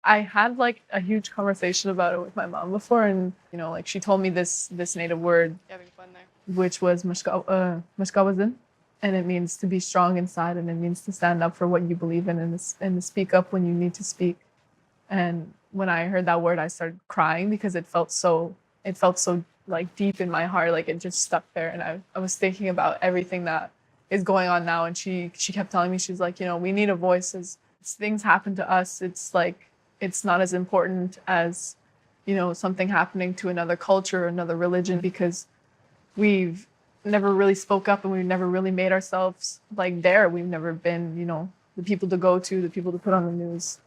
I had like a huge conversation about it with my mom before, and like she told me this native word, Having fun there. which was mashkawazin, and it means to be strong inside, and it means to stand up for what you believe in, and to speak up when you need to speak. And when I heard that word, I started crying because it felt so like deep in my heart, like it just stuck there. And I was thinking about everything that is going on now, and she kept telling me, she's like, we need a voice as things happen to us. It's like it's not as important as something happening to another culture or another religion, because we've never really spoke up, and we've never really made ourselves like there. We've never been the people to go to, the people to put on the news.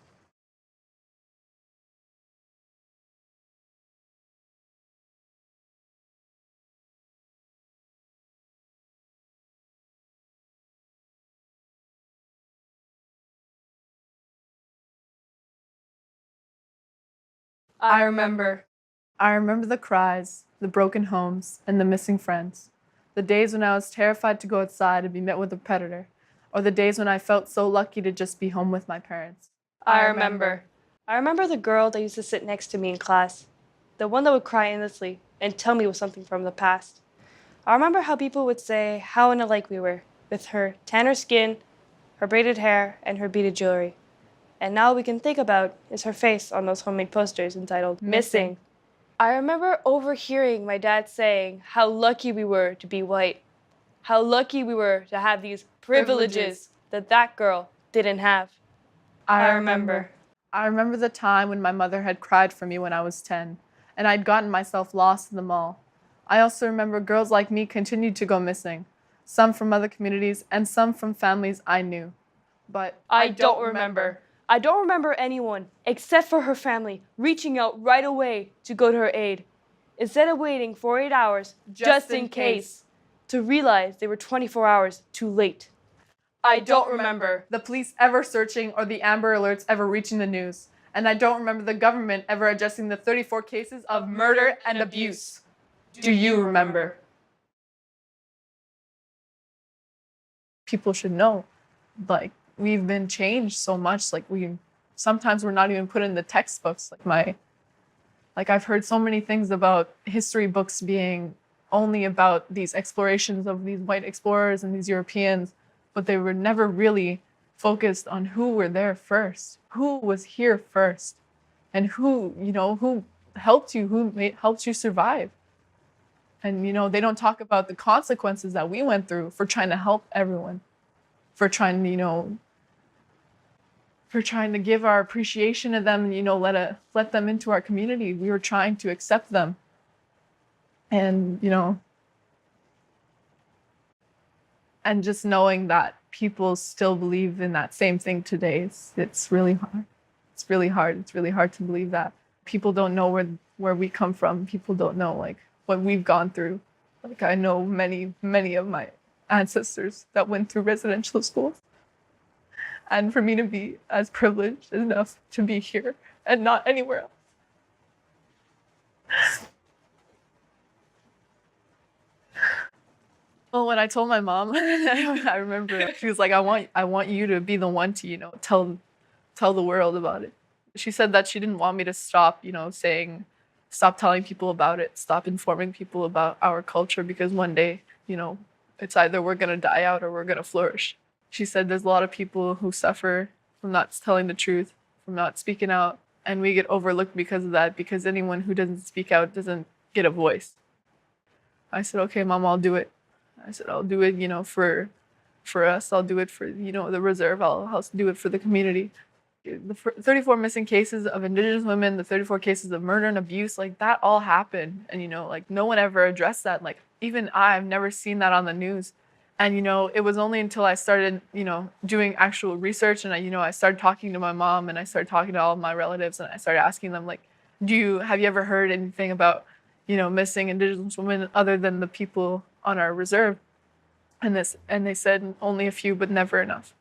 I remember. I remember the cries, the broken homes, and the missing friends. The days when I was terrified to go outside and be met with a predator, or the days when I felt so lucky to just be home with my parents. I remember. I remember the girl that used to sit next to me in class, the one that would cry endlessly and tell me it was something from the past. I remember how people would say how unlike we were, with her tanner skin, her braided hair, and her beaded jewelry. And now all we can think about is her face on those homemade posters entitled Missing. I remember overhearing my dad saying how lucky we were to be white, how lucky we were to have these privileges that girl didn't have. I remember. I remember the time when my mother had cried for me when I was 10, and I'd gotten myself lost in the mall. I also remember girls like me continued to go missing, some from other communities and some from families I knew. But I don't remember. I don't remember anyone, except for her family, reaching out right away to go to her aid, instead of waiting for 8 hours just in case, to realize they were 24 hours too late. I don't remember. the police ever searching or the Amber Alerts ever reaching the news. And I don't remember the government ever addressing the 34 cases of murder and abuse. Do you remember? People should know, like, we've been changed so much. Like, sometimes we're not even put in the textbooks. Like I've heard so many things about history books being only about these explorations of these white explorers and these Europeans, but they were never really focused on who were there first, who was here first, and who helped you, helped you survive. And they don't talk about the consequences that we went through for trying to help everyone, for trying to give our appreciation to them, and let them into our community. We were trying to accept them. And and just knowing that people still believe in that same thing today, it's really hard. It's really hard. It's really hard to believe that. People don't know where we come from. People don't know like what we've gone through. Like, I know many of my ancestors that went through residential schools. And for me to be as privileged enough to be here and not anywhere else. Well, when I told my mom, I remember she was like, I want you to be the one to, tell the world about it. She said that she didn't want me to stop, stop telling people about it, stop informing people about our culture, because one day, it's either we're going to die out or we're going to flourish. She said there's a lot of people who suffer from not telling the truth, from not speaking out, and we get overlooked because of that, because anyone who doesn't speak out doesn't get a voice. I said, okay, Mom, I'll do it. I said, I'll do it, for us. I'll do it for, the reserve. I'll do it for the community. The 34 missing cases of Indigenous women, the 34 cases of murder and abuse, like that all happened. And, like no one ever addressed that. Like even I've never seen that on the news. And, it was only until I started, doing actual research, and I started talking to my mom, and I started talking to all of my relatives, and I started asking them, like, have you ever heard anything about, missing Indigenous women other than the people on our reserve? And they said only a few, but never enough.